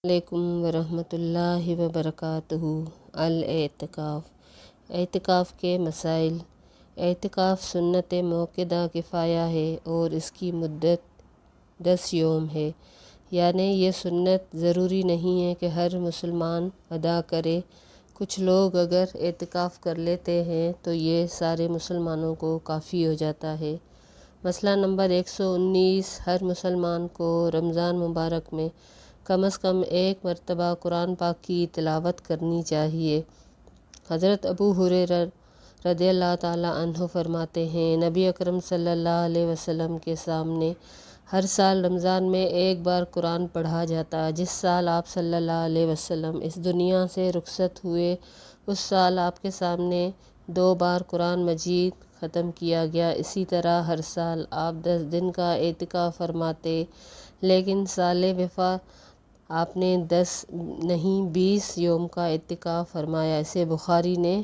علیکم ورحمۃ اللہ وبرکاتہ۔ اعتکاف کے مسائل۔ اعتکاف سنت موقدہ کفایہ ہے اور اس کی مدت 10 یوم ہے، یعنی یہ سنت ضروری نہیں ہے کہ ہر مسلمان ادا کرے۔ کچھ لوگ اگر اعتکاف کر لیتے ہیں تو یہ سارے مسلمانوں کو کافی ہو جاتا ہے۔ مسئلہ نمبر 119، ہر مسلمان کو رمضان مبارک میں کم از کم ایک مرتبہ قرآن پاک کی تلاوت کرنی چاہیے۔ حضرت ابو ہریرہ رضی اللہ تعالیٰ عنہ فرماتے ہیں، نبی اکرم صلی اللہ علیہ وسلم کے سامنے ہر سال رمضان میں ایک بار قرآن پڑھا جاتا۔ جس سال آپ صلی اللہ علیہ وسلم اس دنیا سے رخصت ہوئے، اس سال آپ کے سامنے 2 بار قرآن مجید ختم کیا گیا۔ اسی طرح ہر سال آپ 10 دن کا اعتکاف فرماتے، لیکن سال وفات آپ نے 10 نہیں 20 یوم کا اعتکاف فرمایا۔ اسے بخاری نے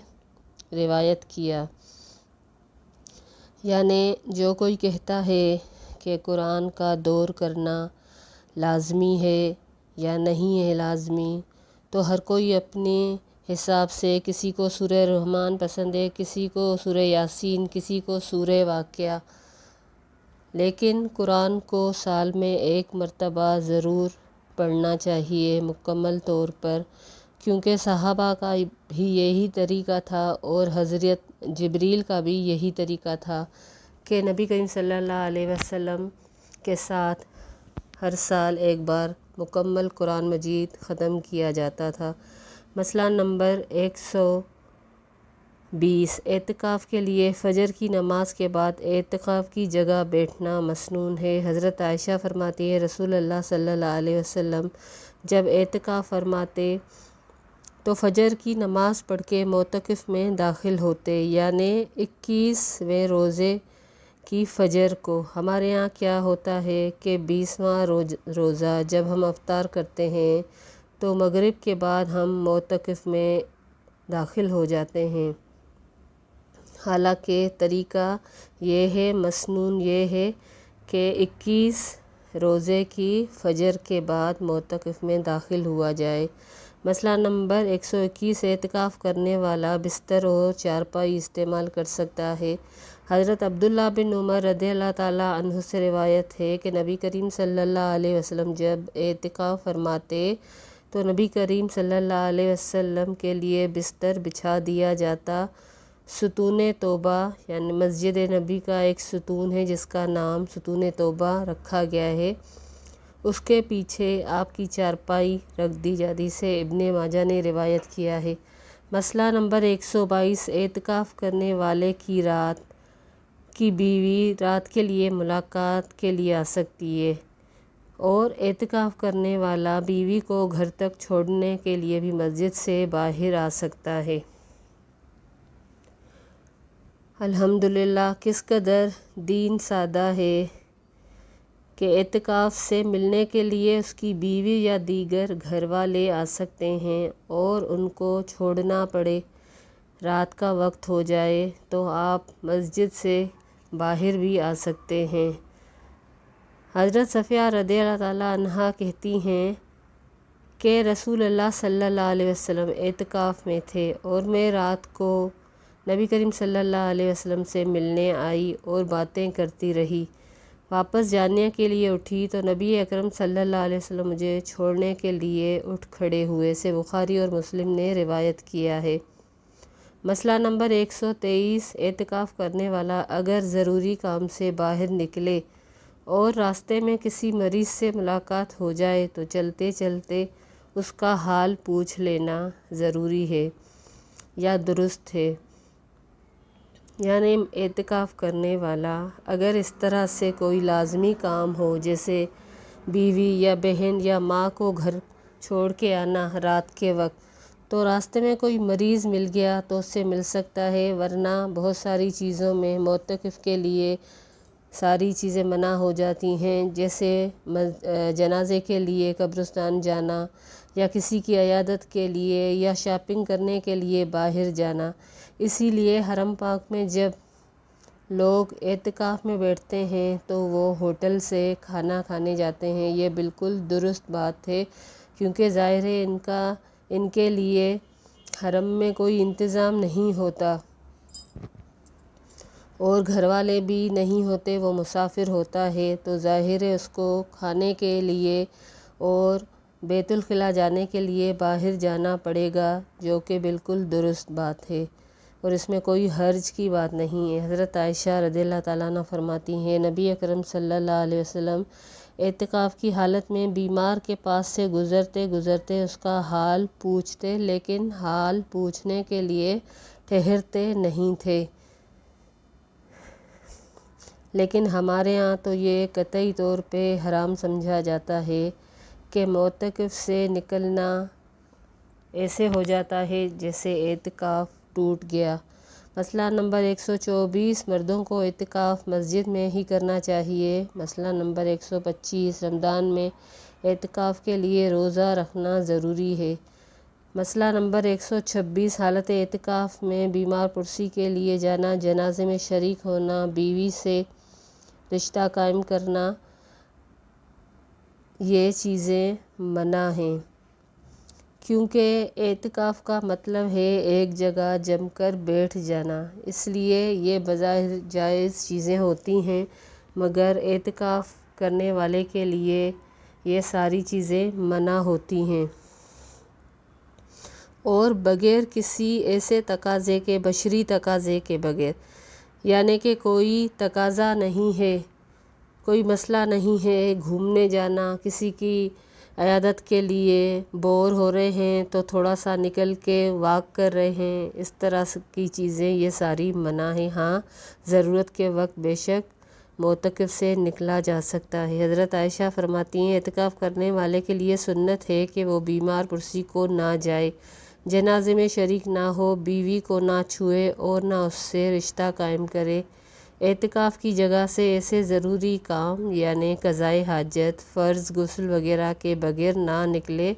روایت کیا۔ یعنی جو کوئی کہتا ہے کہ قرآن کا دور کرنا لازمی ہے یا نہیں ہے لازمی، تو ہر کوئی اپنے حساب سے، کسی کو سورہ رحمان پسند ہے، کسی کو سورہ یاسین، کسی کو سورہ واقعہ، لیکن قرآن کو سال میں ایک مرتبہ ضرور پڑھنا چاہیے مکمل طور پر، کیونکہ صحابہ کا بھی یہی طریقہ تھا اور حضرت جبریل کا بھی یہی طریقہ تھا کہ نبی کریم صلی اللہ علیہ وسلم کے ساتھ ہر سال ایک بار مکمل قرآن مجید ختم کیا جاتا تھا۔ مسئلہ نمبر 120، اعتکاف کے لیے فجر کی نماز کے بعد اعتکاف کی جگہ بیٹھنا مسنون ہے۔ حضرت عائشہ فرماتی ہے، رسول اللہ صلی اللہ علیہ وسلم جب اعتکاف فرماتے تو فجر کی نماز پڑھ کے معتکف میں داخل ہوتے، یعنی 21ویں روزے کی فجر کو۔ ہمارے ہاں کیا ہوتا ہے کہ 20واں روزہ جب ہم افطار کرتے ہیں تو مغرب کے بعد ہم معتکف میں داخل ہو جاتے ہیں۔ حالانکہ طریقہ یہ ہے، مسنون یہ ہے کہ 21 روزے کی فجر کے بعد معتکف میں داخل ہوا جائے۔ مسئلہ نمبر 121، اعتکاف کرنے والا بستر اور چارپائی استعمال کر سکتا ہے۔ حضرت عبداللہ بن عمر رضی اللہ تعالیٰ عنہ سے روایت ہے کہ نبی کریم صلی اللہ علیہ وسلم جب اعتکاف فرماتے تو نبی کریم صلی اللہ علیہ وسلم کے لیے بستر بچھا دیا جاتا۔ ستون توبہ، یعنی مسجد نبی کا ایک ستون ہے جس کا نام ستون توبہ رکھا گیا ہے، اس کے پیچھے آپ کی چارپائی رکھ دی جاتی سے ابن ماجہ نے روایت کیا ہے۔ مسئلہ نمبر 122، اعتکاف کرنے والے کی رات کی بیوی رات کے لیے ملاقات کے لیے آ سکتی ہے، اور اعتکاف کرنے والا بیوی کو گھر تک چھوڑنے کے لیے بھی مسجد سے باہر آ سکتا ہے۔ الحمدللہ کس قدر دین سادہ ہے کہ اعتکاف سے ملنے کے لیے اس کی بیوی یا دیگر گھر والے آ سکتے ہیں، اور ان کو چھوڑنا پڑے، رات کا وقت ہو جائے تو آپ مسجد سے باہر بھی آ سکتے ہیں۔ حضرت صفیہ رضی اللہ تعالیٰ عنہا کہتی ہیں کہ رسول اللہ صلی اللہ علیہ وسلم اعتکاف میں تھے اور میں رات کو نبی کریم صلی اللہ علیہ وسلم سے ملنے آئی اور باتیں کرتی رہی۔ واپس جانے کے لیے اٹھی تو نبی اکرم صلی اللہ علیہ وسلم مجھے چھوڑنے کے لیے اٹھ کھڑے ہوئے۔ اسے بخاری اور مسلم نے روایت کیا ہے۔ مسئلہ نمبر 123، اعتکاف کرنے والا اگر ضروری کام سے باہر نکلے اور راستے میں کسی مریض سے ملاقات ہو جائے تو چلتے چلتے اس کا حال پوچھ لینا ضروری ہے یا درست ہے۔ یعنی اعتکاف کرنے والا اگر اس طرح سے کوئی لازمی کام ہو، جیسے بیوی یا بہن یا ماں کو گھر چھوڑ کے آنا رات کے وقت، تو راستے میں کوئی مریض مل گیا تو اس سے مل سکتا ہے، ورنہ بہت ساری چیزوں میں معتکف کے لیے ساری چیزیں منع ہو جاتی ہیں، جیسے جنازے کے لیے قبرستان جانا، یا کسی کی عیادت کے لیے، یا شاپنگ کرنے کے لیے باہر جانا۔ اسی لیے حرم پاک میں جب لوگ اعتکاف میں بیٹھتے ہیں تو وہ ہوٹل سے کھانا کھانے جاتے ہیں، یہ بالکل درست بات ہے۔ کیونکہ ظاہر ہے ان کے لیے حرم میں کوئی انتظام نہیں ہوتا اور گھر والے بھی نہیں ہوتے، وہ مسافر ہوتا ہے، تو ظاہر ہے اس کو کھانے کے لیے اور بیت الخلاء جانے کے لیے باہر جانا پڑے گا، جو کہ بالکل درست بات ہے اور اس میں کوئی حرج کی بات نہیں ہے۔ حضرت عائشہ رضی اللہ تعالیٰ عنہ فرماتی ہیں، نبی اکرم صلی اللہ علیہ وسلم اعتکاف کی حالت میں بیمار کے پاس سے گزرتے گزرتے اس کا حال پوچھتے، لیکن حال پوچھنے کے لیے ٹھہرتے نہیں تھے۔ لیکن ہمارے ہاں تو یہ قطعی طور پہ حرام سمجھا جاتا ہے کہ معتکف سے نکلنا ایسے ہو جاتا ہے جیسے اعتکاف ٹوٹ گیا۔ مسئلہ نمبر 124، مردوں کو اعتکاف مسجد میں ہی کرنا چاہیے۔ مسئلہ نمبر 125، رمضان میں اعتکاف کے لیے روزہ رکھنا ضروری ہے۔ مسئلہ نمبر 126، حالت اعتکاف میں بیمار پرسی کے لیے جانا، جنازے میں شریک ہونا، بیوی سے رشتہ قائم کرنا، یہ چیزیں منع ہیں، کیونکہ اعتکاف کا مطلب ہے ایک جگہ جم کر بیٹھ جانا، اس لیے یہ بظاہر جائز چیزیں ہوتی ہیں، مگر اعتکاف کرنے والے کے لیے یہ ساری چیزیں منع ہوتی ہیں اور بغیر کسی ایسے تقاضے کے، بشری تقاضے کے بغیر، یعنی کہ کوئی تقاضا نہیں ہے، کوئی مسئلہ نہیں ہے، گھومنے جانا، کسی کی عیادت کے لیے بور ہو رہے ہیں تو تھوڑا سا نکل کے واک کر رہے ہیں، اس طرح کی چیزیں یہ ساری منع ہیں۔ ہاں، ضرورت کے وقت بے شک معتکف سے نکلا جا سکتا ہے۔ حضرت عائشہ فرماتی ہیں، اعتکاف کرنے والے کے لیے سنت ہے کہ وہ بیمار پرسی کو نہ جائے، جنازے میں شریک نہ ہو، بیوی کو نہ چھوئے اور نہ اس سے رشتہ قائم کرے۔ اعتکاف کی جگہ سے ایسے ضروری کام یعنی قضائے حاجت، فرض، غسل وغیرہ کے بغیر نہ نکلے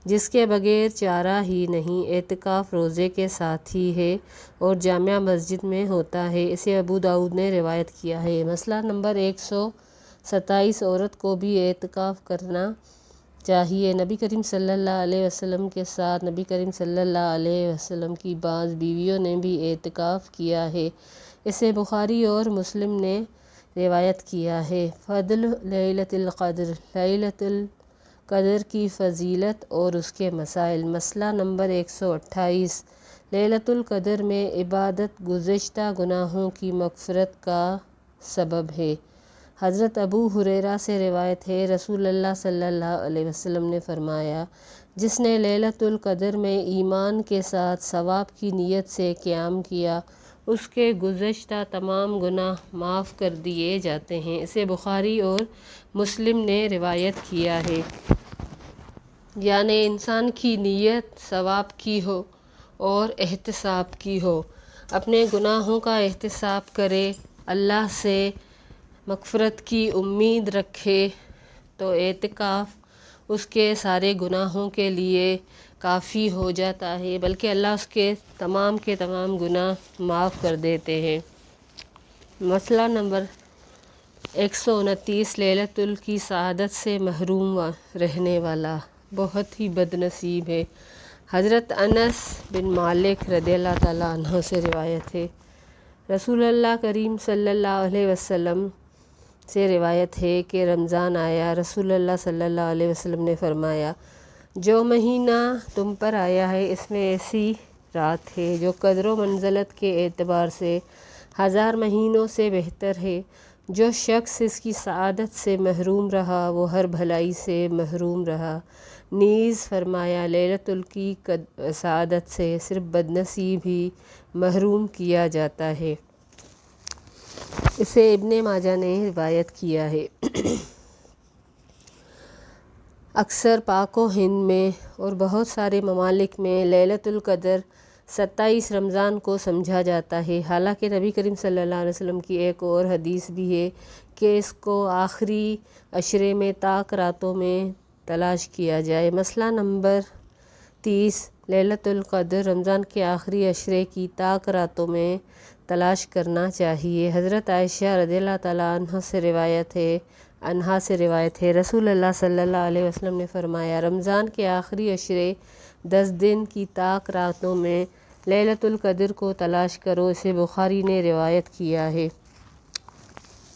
جس کے بغیر چارہ ہی نہیں۔ اعتکاف روزے کے ساتھ ہی ہے اور جامع مسجد میں ہوتا ہے، اسے ابو داؤد نے روایت کیا ہے۔ مسئلہ نمبر 127، عورت کو بھی اعتکاف کرنا چاہیے۔ نبی کریم صلی اللہ علیہ وسلم کے ساتھ نبی کریم صلی اللہ علیہ وسلم کی بعض بیویوں نے بھی اعتکاف کیا ہے، اسے بخاری اور مسلم نے روایت کیا ہے۔ فضل لیلۃ القدر، لیلۃ القدر کی فضیلت اور اس کے مسائل۔ مسئلہ نمبر 128، لیلۃ القدر میں عبادت گزشتہ گناہوں کی مغفرت کا سبب ہے۔ حضرت ابو ہریرہ سے روایت ہے، رسول اللہ صلی اللہ علیہ وسلم نے فرمایا، جس نے لیلۃ القدر میں ایمان کے ساتھ ثواب کی نیت سے قیام کیا، اس کے گزشتہ تمام گناہ معاف کر دیے جاتے ہیں، اسے بخاری اور مسلم نے روایت کیا ہے۔ یعنی انسان کی نیت ثواب کی ہو اور احتساب کی ہو، اپنے گناہوں کا احتساب کرے، اللہ سے مغفرت کی امید رکھے، تو اعتکاف اس کے سارے گناہوں کے لیے کافی ہو جاتا ہے، بلکہ اللہ اس کے تمام گناہ معاف کر دیتے ہیں۔ مسئلہ نمبر 129، لیلۃ کی سعادت سے محروم رہنے والا بہت ہی بد نصیب ہے۔ حضرت انس بن مالک رضی اللہ تعالیٰ عنہ سے روایت ہے، رسول اللہ کریم صلی اللہ علیہ وسلم سے روایت ہے کہ رمضان آیا، رسول اللہ صلی اللہ علیہ وسلم نے فرمایا، جو مہینہ تم پر آیا ہے اس میں ایسی رات ہے جو قدر و منزلت کے اعتبار سے 1000 مہینوں سے بہتر ہے۔ جو شخص اس کی سعادت سے محروم رہا وہ ہر بھلائی سے محروم رہا۔ نیز فرمایا، لیلۃ کی سعادت سے صرف بد نصیب ہی محروم کیا جاتا ہے، اسے ابن ماجہ نے روایت کیا ہے۔ اکثر پاک و ہند میں اور بہت سارے ممالک میں لیلۃ القدر 27 رمضان کو سمجھا جاتا ہے، حالانکہ نبی کریم صلی اللہ علیہ وسلم کی ایک اور حدیث بھی ہے کہ اس کو آخری عشرے میں طاق راتوں میں تلاش کیا جائے۔ مسئلہ نمبر 30، لیلۃ القدر رمضان کے آخری عشرے کی طاق راتوں میں تلاش کرنا چاہیے۔ حضرت عائشہ رضی اللہ تعالیٰ عنہ سے روایت ہے، عنہا سے روایت ہے، رسول اللہ صلی اللہ علیہ وسلم نے فرمایا، رمضان کے آخری عشرے 10 دن کی طاق راتوں میں لیلۃ القدر کو تلاش کرو، اسے بخاری نے روایت کیا ہے۔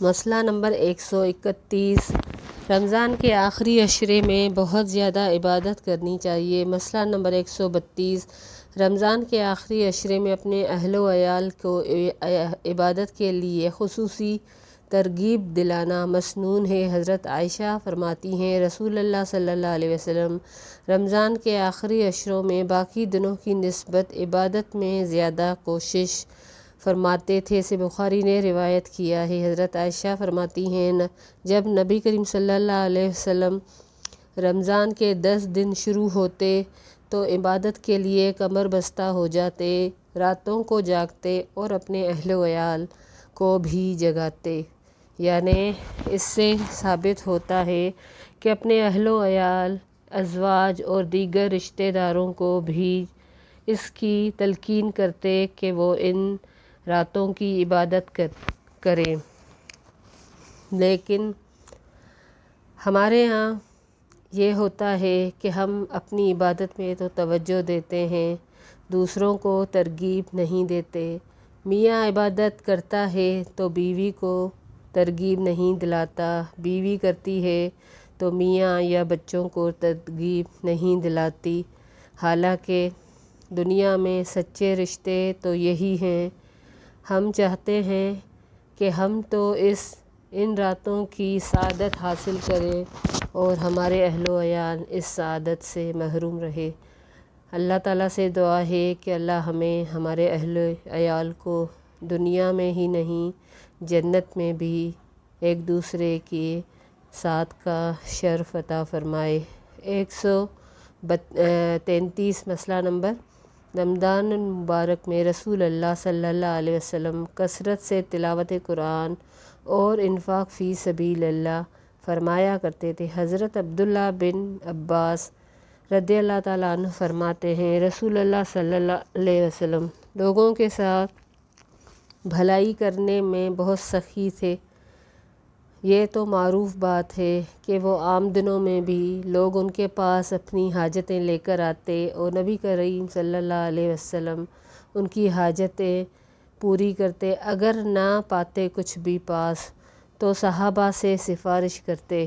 مسئلہ نمبر 131، رمضان کے آخری عشرے میں بہت زیادہ عبادت کرنی چاہیے۔ مسئلہ نمبر 132، رمضان کے آخری عشرے میں اپنے اہل و عیال کو عبادت کے لیے خصوصی ترغیب دلانا مسنون ہے۔ حضرت عائشہ فرماتی ہیں، رسول اللہ صلی اللہ علیہ وسلم رمضان کے آخری عشروں میں باقی دنوں کی نسبت عبادت میں زیادہ کوشش فرماتے تھے، اسے بخاری نے روایت کیا ہے۔ حضرت عائشہ فرماتی ہیں، جب نبی کریم صلی اللہ علیہ وسلم رمضان کے 10 دن شروع ہوتے تو عبادت کے لیے کمر بستہ ہو جاتے، راتوں کو جاگتے اور اپنے اہل و عیال کو بھی جگاتے۔ یعنی اس سے ثابت ہوتا ہے کہ اپنے اہل و عیال، ازواج اور دیگر رشتہ داروں کو بھی اس کی تلقین کرتے کہ وہ ان راتوں کی عبادت کریں۔ لیکن ہمارے ہاں یہ ہوتا ہے کہ ہم اپنی عبادت میں تو توجہ دیتے ہیں، دوسروں کو ترغیب نہیں دیتے۔ میاں عبادت کرتا ہے تو بیوی کو ترغیب نہیں دلاتا، بیوی کرتی ہے تو میاں یا بچوں کو ترغیب نہیں دلاتی۔ حالانکہ دنیا میں سچے رشتے تو یہی ہیں۔ ہم چاہتے ہیں کہ ہم تو ان راتوں کی سعادت حاصل کریں اور ہمارے اہل و عیال اس سعادت سے محروم رہے۔ اللہ تعالیٰ سے دعا ہے کہ اللہ ہمیں ہمارے اہل عیال کو دنیا میں ہی نہیں جنت میں بھی ایک دوسرے کے ساتھ کا شرف عطا فرمائے۔ 133 مسئلہ نمبر، رمضان المبارک میں رسول اللہ صلی اللہ علیہ وسلم کثرت سے تلاوت قرآن اور انفاق فی سبیل اللہ فرمایا کرتے تھے۔ حضرت عبداللہ بن عباس رضی اللہ تعالیٰ عنہ فرماتے ہیں، رسول اللہ صلی اللہ علیہ وسلم لوگوں کے ساتھ بھلائی کرنے میں بہت سخی تھے۔ یہ تو معروف بات ہے کہ وہ عام دنوں میں بھی لوگ ان کے پاس اپنی حاجتیں لے کر آتے اور نبی کریم صلی اللہ علیہ وسلم ان کی حاجتیں پوری کرتے، اگر نہ پاتے کچھ بھی پاس تو صحابہ سے سفارش کرتے۔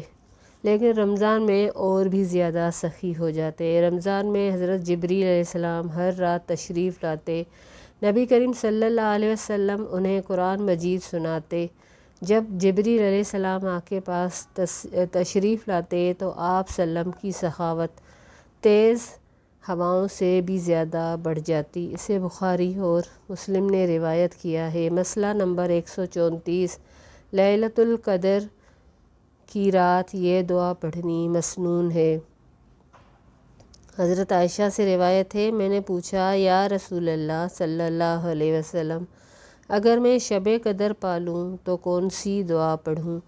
لیکن رمضان میں اور بھی زیادہ سخی ہو جاتے۔ رمضان میں حضرت جبریل علیہ السلام ہر رات تشریف لاتے، نبی کریم صلی اللہ علیہ وسلم انہیں قرآن مجید سناتے۔ جب جبریل علیہ السلام آپ کے پاس تشریف لاتے تو آپ وسلم کی سخاوت تیز ہواؤں سے بھی زیادہ بڑھ جاتی، اسے بخاری اور مسلم نے روایت کیا ہے۔ مسئلہ نمبر 134، لیلۃ القدر کی رات یہ دعا پڑھنی مسنون ہے۔ حضرت عائشہ سے روایت ہے، میں نے پوچھا، یا رسول اللہ صلی اللہ علیہ وسلم اگر میں شب قدر پالوں تو کون سی دعا پڑھوں؟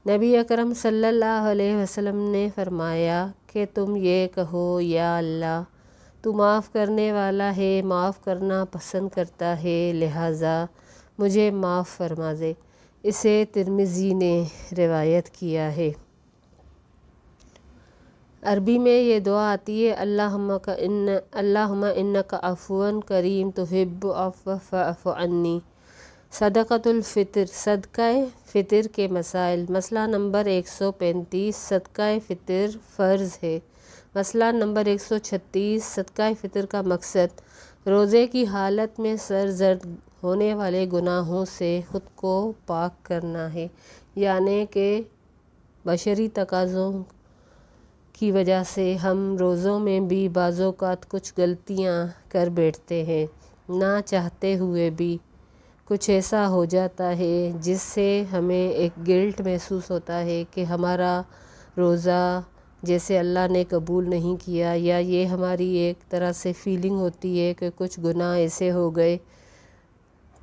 نبی اکرم صلی اللہ علیہ وسلم نے فرمایا کہ تم یہ کہو، یا اللہ تو معاف کرنے والا ہے، معاف کرنا پسند کرتا ہے، لہٰذا مجھے معاف فرما دے، اسے ترمذی نے روایت کیا ہے۔ عربی میں یہ دعا آتی ہے، اللہم انک عفو کریم تحب العفو فاعف عنی۔ صدقۃ الفطر، صدقہ فطر کے مسائل۔ مسئلہ نمبر 135، صدقہ فطر فرض ہے۔ مسئلہ نمبر 136، صدقہ فطر کا مقصد روزے کی حالت میں سرزد ہونے والے گناہوں سے خود کو پاک کرنا ہے، یعنی کہ بشری تقاضوں کی وجہ سے ہم روزوں میں بھی بعض اوقات کچھ غلطیاں کر بیٹھتے ہیں، نہ چاہتے ہوئے بھی کچھ ایسا ہو جاتا ہے جس سے ہمیں ایک گلٹ محسوس ہوتا ہے کہ ہمارا روزہ جیسے اللہ نے قبول نہیں کیا، یا یہ ہماری ایک طرح سے فیلنگ ہوتی ہے کہ کچھ گناہ ایسے ہو گئے۔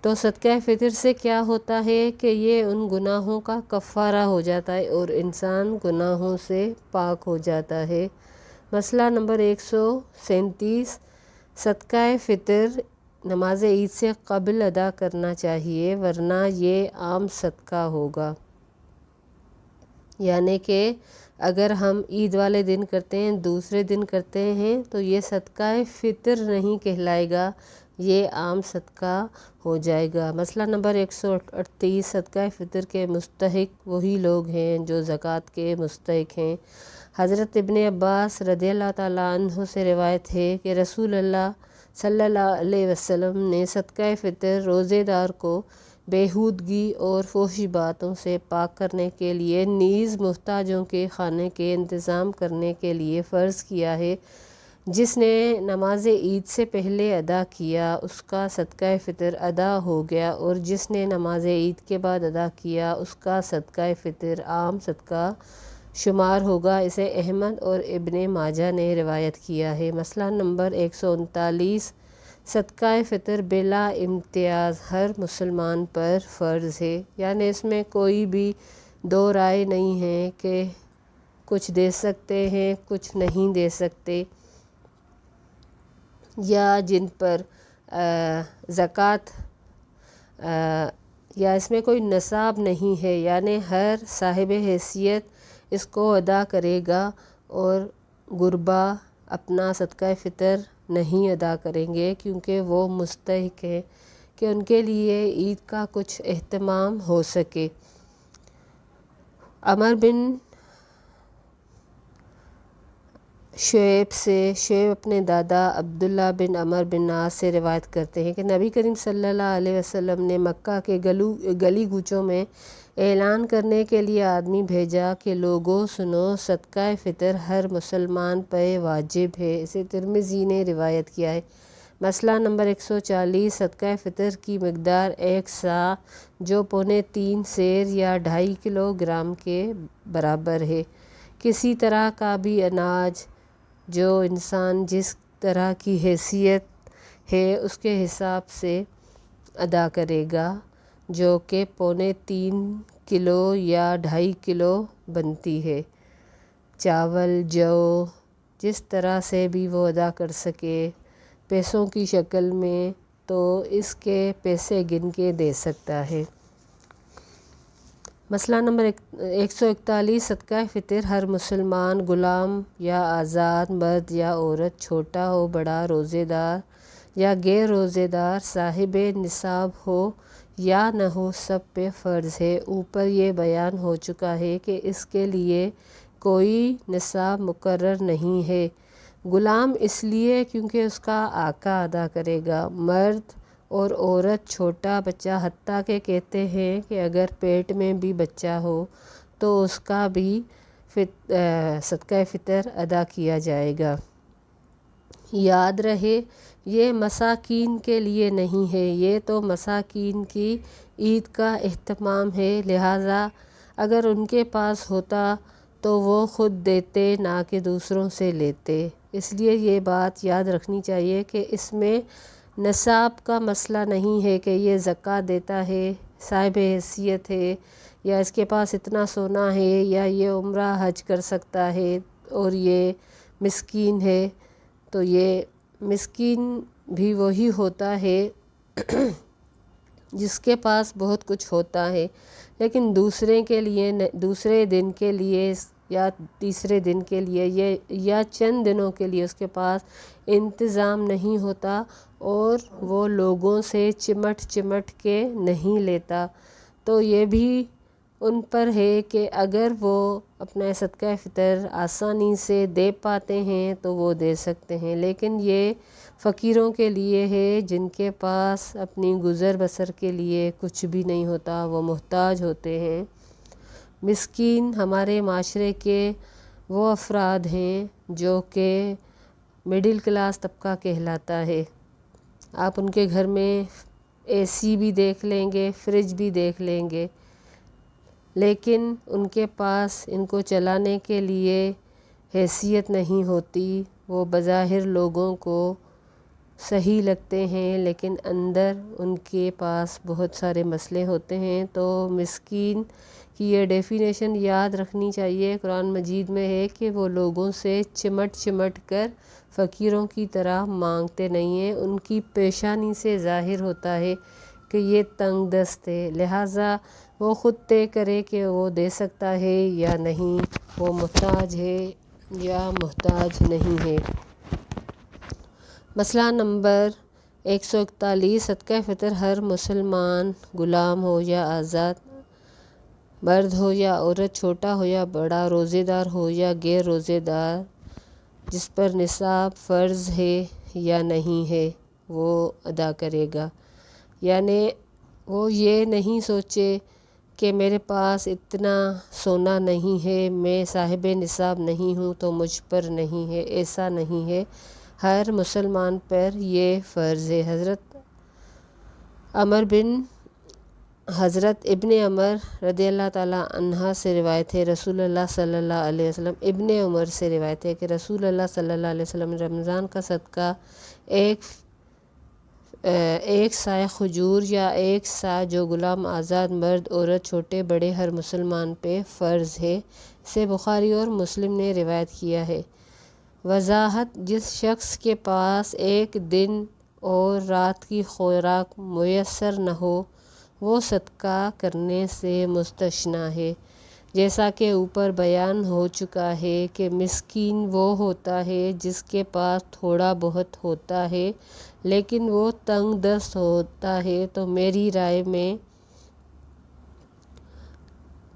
تو صدقہ فطر سے کیا ہوتا ہے کہ یہ ان گناہوں کا کفارہ ہو جاتا ہے اور انسان گناہوں سے پاک ہو جاتا ہے۔ مسئلہ نمبر 137، صدقہ فطر نماز عید سے قبل ادا کرنا چاہیے ورنہ یہ عام صدقہ ہوگا۔ یعنی کہ اگر ہم عید والے دن کرتے ہیں دوسرے دن کرتے ہیں تو یہ صدقہ فطر نہیں کہلائے گا، یہ عام صدقہ ہو جائے گا۔ مسئلہ نمبر 138، صدقہ فطر کے مستحق وہی لوگ ہیں جو زکوٰۃ کے مستحق ہیں۔ حضرت ابن عباس رضی اللہ تعالیٰ عنہ سے روایت ہے کہ رسول اللہ صلی اللہ علیہ وسلم نے صدقہ فطر روزے دار کو بیہودگی اور فحش باتوں سے پاک کرنے کے لیے نیز محتاجوں کے کھانے کے انتظام کرنے کے لیے فرض کیا ہے۔ جس نے نماز عید سے پہلے ادا کیا اس کا صدقہ فطر ادا ہو گیا، اور جس نے نماز عید کے بعد ادا کیا اس کا صدقہ فطر عام صدقہ شمار ہوگا۔ اسے احمد اور ابن ماجہ نے روایت کیا ہے۔ مسئلہ نمبر 139، صدقہ فطر بلا امتیاز ہر مسلمان پر فرض ہے، یعنی اس میں کوئی بھی دو رائے نہیں ہے کہ کچھ دے سکتے ہیں کچھ نہیں دے سکتے، یا جن پر زکوٰۃ یا اس میں کوئی نصاب نہیں ہے، یعنی ہر صاحب حیثیت اس کو ادا کرے گا، اور غربا اپنا صدقہ فطر نہیں ادا کریں گے کیونکہ وہ مستحق ہیں کہ ان کے لیے عید کا کچھ اہتمام ہو سکے۔ عمر بن شعیب اپنے دادا عبداللہ بن عمر بن عاص سے روایت کرتے ہیں کہ نبی کریم صلی اللہ علیہ وسلم نے مکہ کے گلی کوچوں میں اعلان کرنے کے لیے آدمی بھیجا کہ لوگوں سنو، صدقہ فطر ہر مسلمان پہ واجب ہے۔ اسے ترمذی نے روایت کیا ہے۔ مسئلہ نمبر 140، صدقہ فطر کی مقدار 1 صاع جو 3.25 سیر یا 2.5 کلو گرام کے برابر ہے۔ کسی طرح کا بھی اناج جو انسان جس طرح کی حیثیت ہے اس کے حساب سے ادا کرے گا، جو کہ 3.25 کلو یا 2.5 کلو بنتی ہے۔ چاول، جو جس طرح سے بھی وہ ادا کر سکے پیسوں کی شکل میں، تو اس کے پیسے گن کے دے سکتا ہے۔ مسئلہ نمبر 141، صدقہ فطر ہر مسلمان غلام یا آزاد، مرد یا عورت، چھوٹا ہو بڑا، روزے دار یا غیر روزے دار، صاحب نصاب ہو یا نہ ہو، سب پہ فرض ہے۔ اوپر یہ بیان ہو چکا ہے کہ اس کے لیے کوئی نصاب مقرر نہیں ہے۔ غلام اس لیے کیونکہ اس کا آقا ادا کرے گا، مرد اور عورت چھوٹا بچہ، حتیٰ کہ کہتے ہیں کہ اگر پیٹ میں بھی بچہ ہو تو اس کا بھی صدقہ فطر ادا کیا جائے گا۔ یاد رہے یہ مساکین کے لیے نہیں ہے، یہ تو مساکین کی عید کا اہتمام ہے، لہٰذا اگر ان کے پاس ہوتا تو وہ خود دیتے نہ کہ دوسروں سے لیتے۔ اس لیے یہ بات یاد رکھنی چاہیے کہ اس میں نصاب کا مسئلہ نہیں ہے کہ یہ زکوٰۃ دیتا ہے، صاحب حیثیت ہے، یا اس کے پاس اتنا سونا ہے، یا یہ عمرہ حج کر سکتا ہے اور یہ مسکین ہے۔ تو یہ مسکین بھی وہی ہوتا ہے جس کے پاس بہت کچھ ہوتا ہے، لیکن دوسرے دن کے لیے یا تیسرے دن کے لیے یا چند دنوں کے لیے اس کے پاس انتظام نہیں ہوتا، اور وہ لوگوں سے چمٹ کے نہیں لیتا، تو یہ بھی ان پر ہے کہ اگر وہ اپنا صدقہ فطر آسانی سے دے پاتے ہیں تو وہ دے سکتے ہیں، لیکن یہ فقیروں کے لیے ہے جن کے پاس اپنی گزر بسر کے لیے کچھ بھی نہیں ہوتا، وہ محتاج ہوتے ہیں۔ مسکین ہمارے معاشرے کے وہ افراد ہیں جو کہ مڈل کلاس طبقہ کہلاتا ہے۔ آپ ان کے گھر میں اے سی بھی دیکھ لیں گے، فریج بھی دیکھ لیں گے، لیکن ان کے پاس ان کو چلانے کے لیے حیثیت نہیں ہوتی۔ وہ بظاہر لوگوں کو صحیح لگتے ہیں لیکن اندر ان کے پاس بہت سارے مسئلے ہوتے ہیں۔ تو مسکین کی یہ ڈیفینیشن یاد رکھنی چاہیے، قرآن مجید میں ہے کہ وہ لوگوں سے چمٹ کر فقیروں کی طرح مانگتے نہیں ہیں، ان کی پیشانی سے ظاہر ہوتا ہے کہ یہ تنگ دست ہے، لہٰذا وہ خود طے کرے کہ وہ دے سکتا ہے یا نہیں، وہ محتاج ہے یا محتاج نہیں ہے۔ مسئلہ نمبر 141، صدقہ فطر ہر مسلمان، غلام ہو یا آزاد، مرد ہو یا عورت، چھوٹا ہو یا بڑا، روزے دار ہو یا غیر روزے دار، جس پر نصاب فرض ہے یا نہیں ہے، وہ ادا کرے گا۔ یعنی وہ یہ نہیں سوچے کہ میرے پاس اتنا سونا نہیں ہے، میں صاحب نصاب نہیں ہوں تو مجھ پر نہیں ہے، ایسا نہیں ہے، ہر مسلمان پر یہ فرض ہے۔ حضرت ابن عمر رضی اللہ تعالیٰ عنہ سے روایت ہے، رسول اللہ صلی اللہ علیہ وسلم، ابن عمر سے روایت ہے کہ رسول اللہ صلی اللہ علیہ وسلم نے رمضان کا صدقہ ایک سا کھجور یا ایک سا جو غلام، آزاد، مرد، عورت، چھوٹے بڑے ہر مسلمان پہ فرض ہے، اسے بخاری اور مسلم نے روایت کیا ہے۔ وضاحت: جس شخص کے پاس ایک دن اور رات کی خوراک میسر نہ ہو وہ صدقہ کرنے سے مستثنیٰ ہے۔ جیسا کہ اوپر بیان ہو چکا ہے کہ مسکین وہ ہوتا ہے جس کے پاس تھوڑا بہت ہوتا ہے لیکن وہ تنگ دست ہوتا ہے، تو میری رائے میں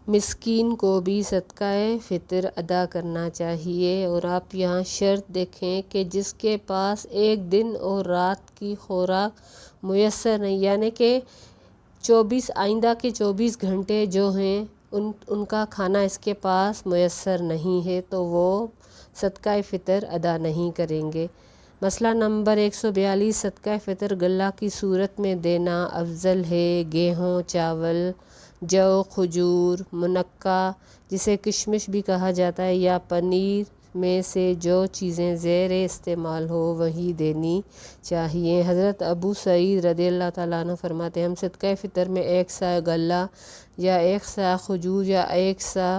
مسکین کو بھی صدقہ فطر ادا کرنا چاہیے۔ اور آپ یہاں شرط دیکھیں کہ جس کے پاس ایک دن اور رات کی خوراک میسر نہیں، یعنی کہ آئندہ کے 24 گھنٹے جو ہیں ان کا کھانا اس کے پاس میسر نہیں ہے تو وہ صدقہ فطر ادا نہیں کریں گے۔ مسئلہ نمبر 142، صدقہ فطر غلہ کی صورت میں دینا افضل ہے۔ گیہوں، چاول، جو، کھجور، منقع جسے کشمش بھی کہا جاتا ہے، یا پنیر میں سے جو چیزیں زیر استعمال ہو وہی دینی چاہیے۔ حضرت ابو سعید رضی اللہ تعالیٰ عنہ فرماتے ہیں، ہم صدقہ فطر میں ایک سا غلہ یا ایک سا کھجور یا ایک سا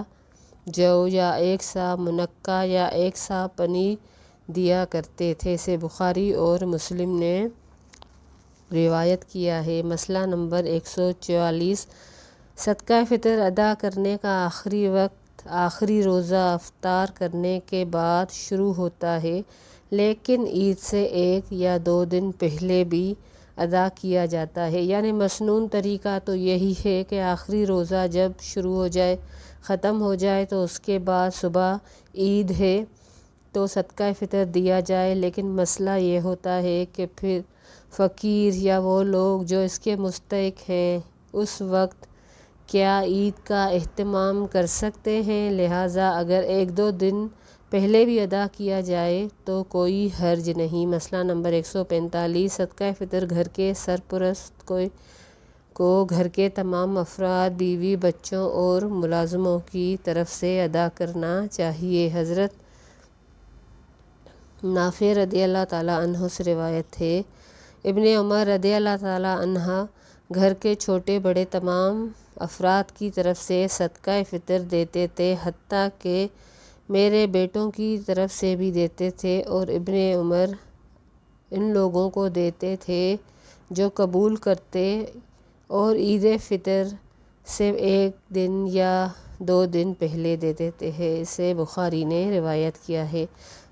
جو یا ایک سا منقع یا ایک سا پنیر دیا کرتے تھے، اسے بخاری اور مسلم نے روایت کیا ہے۔ مسئلہ نمبر 144، صدقہ فطر ادا کرنے کا آخری وقت آخری روزہ افطار کرنے کے بعد شروع ہوتا ہے، لیکن عید سے 1 یا 2 دن پہلے بھی ادا کیا جاتا ہے۔ یعنی مسنون طریقہ تو یہی ہے کہ آخری روزہ جب شروع ہو جائے، ختم ہو جائے تو اس کے بعد صبح عید ہے تو صدقہ فطر دیا جائے، لیکن مسئلہ یہ ہوتا ہے کہ پھر فقیر یا وہ لوگ جو اس کے مستحق ہیں اس وقت کیا عید کا اہتمام کر سکتے ہیں، لہٰذا اگر 1-2 دن پہلے بھی ادا کیا جائے تو کوئی حرج نہیں۔ مسئلہ نمبر 145، صدقہ فطر گھر کے سرپرست کو گھر کے تمام افراد، بیوی، بچوں اور ملازموں کی طرف سے ادا کرنا چاہیے۔ حضرت نافع رضی اللہ تعالیٰ عنہ سے روایت ہے، ابن عمر رضی اللہ تعالیٰ عنہ گھر کے چھوٹے بڑے تمام افراد کی طرف سے صدقہ فطر دیتے تھے، حتیٰ کہ میرے بیٹوں کی طرف سے بھی دیتے تھے، اور ابن عمر ان لوگوں کو دیتے تھے جو قبول کرتے اور عید فطر سے 1 دن یا 2 دن پہلے دیتے تھے، اسے بخاری نے روایت کیا ہے۔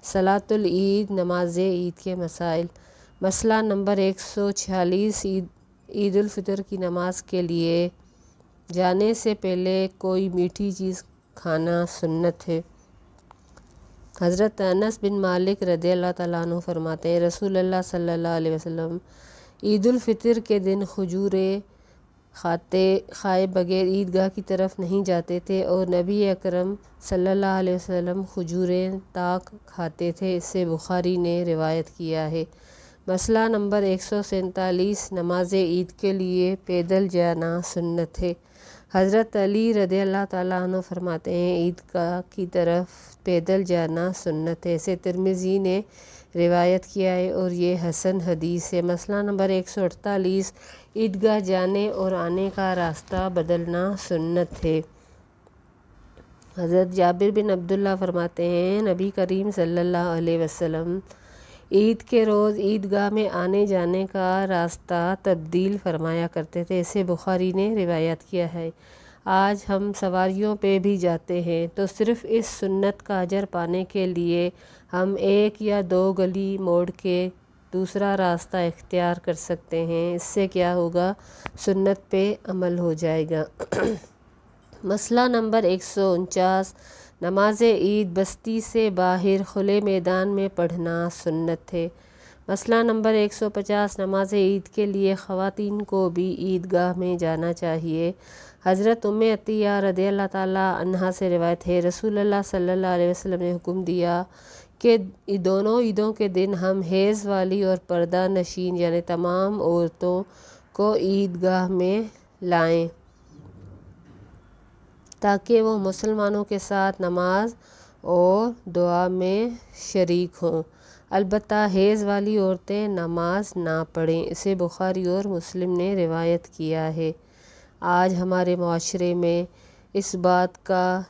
صلاۃ العید، نماز عید کے مسائل۔ مسئلہ نمبر 146، عید الفطر کی نماز کے لیے جانے سے پہلے کوئی میٹھی چیز کھانا سنت ہے۔ حضرت انس بن مالک رضی اللہ تعالیٰ عنہ فرماتے ہیں، رسول اللہ صلی اللہ علیہ وسلم عید الفطر کے دن کھجوریں کھائے بغیر عیدگاہ کی طرف نہیں جاتے تھے، اور نبی اکرم صلی اللہ علیہ وسلم کھجوریں تاک کھاتے تھے، اسے بخاری نے روایت کیا ہے۔ مسئلہ نمبر 147، نماز عید کے لیے پیدل جانا سنت ہے۔ حضرت علی رضی اللہ تعالیٰ عنہ فرماتے ہیں، عیدگاہ کی طرف پیدل جانا سنت ہے، اسے ترمذی نے روایت کیا ہے اور یہ حسن حدیث ہے۔ مسئلہ نمبر 148، عیدگاہ جانے اور آنے کا راستہ بدلنا سنت ہے۔ حضرت جابر بن عبداللہ فرماتے ہیں، نبی کریم صلی اللہ علیہ وسلم عید کے روز عیدگاہ میں آنے جانے کا راستہ تبدیل فرمایا کرتے تھے، اسے بخاری نے روایت کیا ہے۔ آج ہم سواریوں پہ بھی جاتے ہیں تو صرف اس سنت کا اجر پانے کے لیے ہم ایک یا دو گلی موڑ کے دوسرا راستہ اختیار کر سکتے ہیں۔ اس سے کیا ہوگا؟ سنت پہ عمل ہو جائے گا۔ مسئلہ نمبر 149، نماز عید بستی سے باہر کھلے میدان میں پڑھنا سنت ہے۔ مسئلہ نمبر 150، نماز عید کے لیے خواتین کو بھی عیدگاہ میں جانا چاہیے۔ حضرت ام عطیہ رضی اللہ تعالیٰ عنہا سے روایت ہے، رسول اللہ صلی اللہ علیہ وسلم نے حکم دیا کہ دونوں عیدوں کے دن ہم حیض والی اور پردہ نشین یعنی تمام عورتوں کو عیدگاہ میں لائیں تاکہ وہ مسلمانوں کے ساتھ نماز اور دعا میں شریک ہوں۔ البتہ حیض والی عورتیں نماز نہ پڑھیں، اسے بخاری اور مسلم نے روایت کیا ہے۔ آج ہمارے معاشرے میں اس بات کا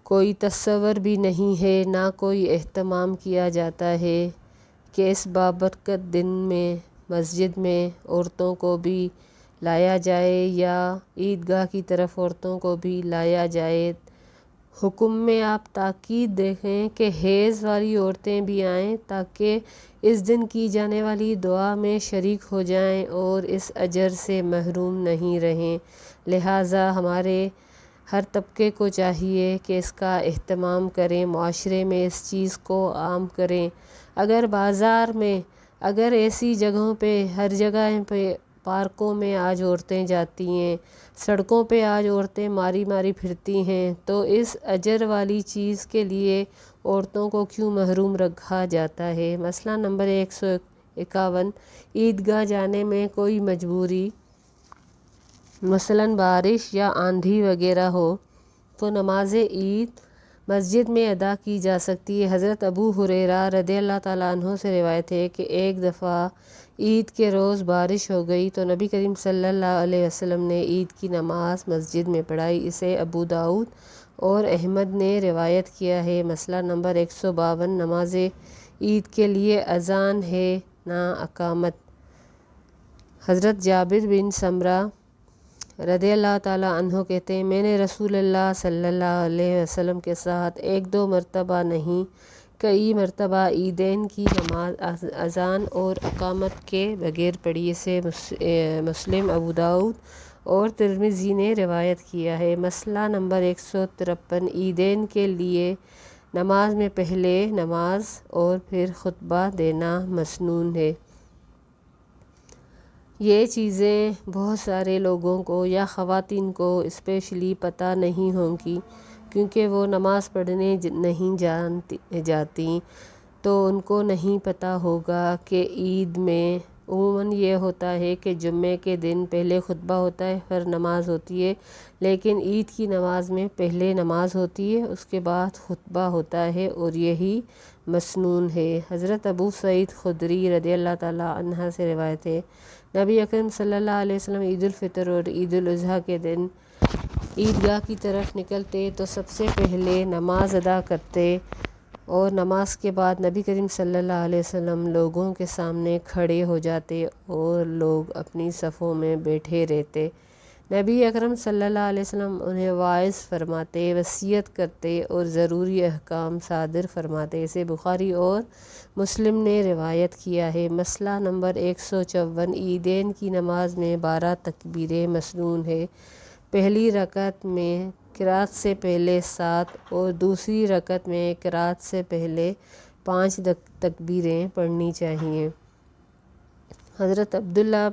کوئی تصور بھی نہیں ہے، نہ کوئی اہتمام کیا جاتا ہے کہ اس بابرکت دن میں مسجد میں عورتوں کو بھی لایا جائے یا عیدگاہ کی طرف عورتوں کو بھی لایا جائے۔ حکم میں آپ تاکید دیکھیں کہ حیض والی عورتیں بھی آئیں تاکہ اس دن کی جانے والی دعا میں شریک ہو جائیں اور اس اجر سے محروم نہیں رہیں۔ لہٰذا ہمارے ہر طبقے کو چاہیے کہ اس کا اہتمام کریں، معاشرے میں اس چیز کو عام کریں۔ اگر بازار میں، اگر ایسی جگہوں پہ، ہر جگہ پہ، پارکوں میں آج عورتیں جاتی ہیں، سڑکوں پہ آج عورتیں ماری ماری پھرتی ہیں، تو اس اجر والی چیز کے لیے عورتوں کو کیوں محروم رکھا جاتا ہے؟ مسئلہ نمبر 151، عیدگاہ جانے میں کوئی مجبوری، مثلاً بارش یا آندھی وغیرہ ہو تو نماز عید مسجد میں ادا کی جا سکتی ہے۔ حضرت ابو ہریرہ رضی اللہ تعالیٰ عنہ سے روایت ہے کہ ایک دفعہ عید کے روز بارش ہو گئی تو نبی کریم صلی اللہ علیہ وسلم نے عید کی نماز مسجد میں پڑھائی، اسے ابو داؤد اور احمد نے روایت کیا ہے۔ مسئلہ نمبر 152، نماز عید کے لیے اذان ہے نہ اقامت۔ حضرت جابر بن سمرہ رضی اللہ تعالیٰ عنہ کہتے ہیں، میں نے رسول اللہ صلی اللہ علیہ وسلم کے ساتھ ایک دو مرتبہ نہیں کئی مرتبہ عیدین کی نماز اذان اور اقامت کے بغیر پڑھی، اسے مسلم، ابو داؤد اور ترمذی نے روایت کیا ہے۔ مسئلہ نمبر 153، عیدین کے لیے نماز میں پہلے نماز اور پھر خطبہ دینا مسنون ہے۔ یہ چیزیں بہت سارے لوگوں کو یا خواتین کو اسپیشلی پتہ نہیں ہوں گی، کیونکہ وہ نماز پڑھنے نہیں جاتی تو ان کو نہیں پتہ ہوگا کہ عید میں عموماً یہ ہوتا ہے کہ جمعے کے دن پہلے خطبہ ہوتا ہے، پھر نماز ہوتی ہے، لیکن عید کی نماز میں پہلے نماز ہوتی ہے، اس کے بعد خطبہ ہوتا ہے اور یہی مسنون ہے۔ حضرت ابو سعید خدری رضی اللہ تعالیٰ عنہ سے روایت ہے، نبی اکرم صلی اللہ علیہ وسلم عید الفطر اور عید الاضحیٰ کے دن عیدگاہ کی طرف نکلتے تو سب سے پہلے نماز ادا کرتے اور نماز کے بعد نبی کریم صلی اللہ علیہ وسلم لوگوں کے سامنے کھڑے ہو جاتے اور لوگ اپنی صفوں میں بیٹھے رہتے۔ نبی اکرم صلی اللہ علیہ وسلم انہیں واعظ فرماتے، وصیت کرتے اور ضروری احکام صادر فرماتے، اسے بخاری اور مسلم نے روایت کیا ہے۔ مسئلہ نمبر 154، عیدین کی نماز میں 12 تکبیریں مسنون ہے۔ پہلی رکعت میں قرات سے پہلے 7 اور دوسری رکعت میں قرات سے پہلے 5 تکبیریں پڑھنی چاہیے۔ حضرت عبداللہ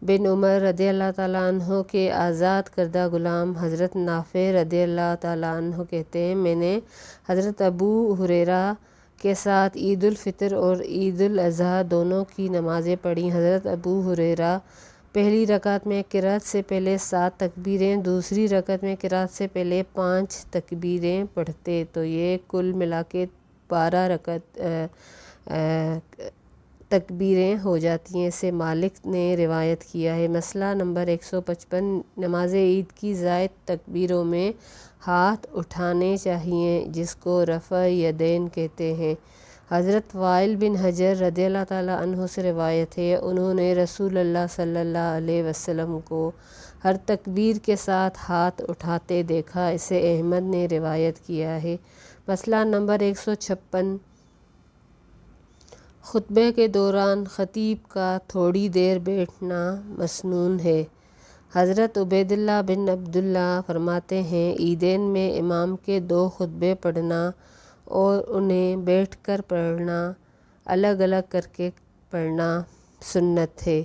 بن عمر رضی اللہ تعالیٰ عنہ کے آزاد کردہ غلام حضرت نافع رضی اللہ تعالیٰ عنہ کہتے ہیں، میں نے حضرت ابو ہریرہ کے ساتھ عید الفطر اور عید الاضحیٰ دونوں کی نمازیں پڑھیں۔ حضرت ابو ہریرہ پہلی رکعت میں قرات سے پہلے 7 تکبیریں، دوسری رکعت میں قرات سے پہلے 5 تکبیریں پڑھتے، تو یہ کل ملا کے 12 تکبیریں ہو جاتی ہیں، اسے مالک نے روایت کیا ہے۔ مسئلہ نمبر 155، نماز عید کی زائد تکبیروں میں ہاتھ اٹھانے چاہیے، جس کو رفع یدین کہتے ہیں۔ حضرت وائل بن حجر رضی اللہ تعالیٰ عنہ سے روایت ہے، انہوں نے رسول اللہ صلی اللہ علیہ وسلم کو ہر تکبیر کے ساتھ ہاتھ اٹھاتے دیکھا۔ اسے احمد نے روایت کیا ہے۔ مسئلہ نمبر 156، خطبے کے دوران خطیب کا تھوڑی دیر بیٹھنا مسنون ہے۔ حضرت عبیداللہ بن عبداللہ فرماتے ہیں، عیدین میں امام کے 2 خطبے پڑھنا اور انہیں بیٹھ کر پڑھنا، الگ الگ کر کے پڑھنا سنت ہے۔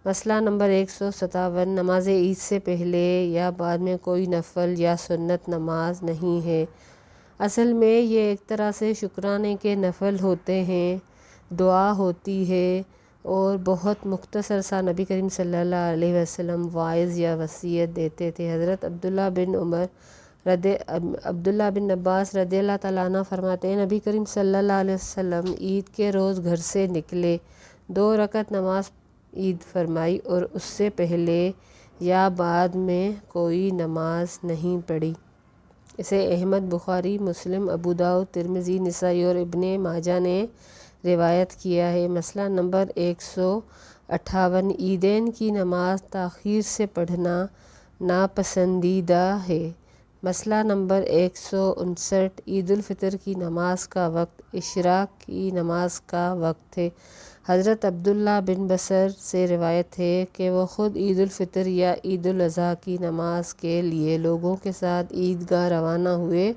مسئلہ نمبر 157، نماز عید سے پہلے یا بعد میں کوئی نفل یا سنت نماز نہیں ہے۔ اصل میں یہ ایک طرح سے شکرانے کے نفل ہوتے ہیں، دعا ہوتی ہے اور بہت مختصر سا نبی کریم صلی اللہ علیہ وسلم واعظ یا وصیت دیتے تھے۔ حضرت عبداللہ بن عباس رضی اللہ تعالیٰ عنہ فرماتے ہیں، نبی کریم صلی اللہ علیہ وسلم عید کے روز گھر سے نکلے، 2 رکعت نماز عید فرمائی اور اس سے پہلے یا بعد میں کوئی نماز نہیں پڑھی۔ اسے احمد، بخاری، مسلم، ابو داؤد، ترمذی، نسائی اور ابن ماجہ نے روایت کیا ہے۔ مسئلہ نمبر 158، عیدین کی نماز تاخیر سے پڑھنا ناپسندیدہ ہے۔ مسئلہ نمبر 159، عید الفطر کی نماز کا وقت اشراق کی نماز کا وقت ہے۔ حضرت عبداللہ بن بصر سے روایت ہے کہ وہ خود عید الفطر یا عید الاضحیٰ کی نماز کے لیے لوگوں کے ساتھ عیدگاہ روانہ ہوئے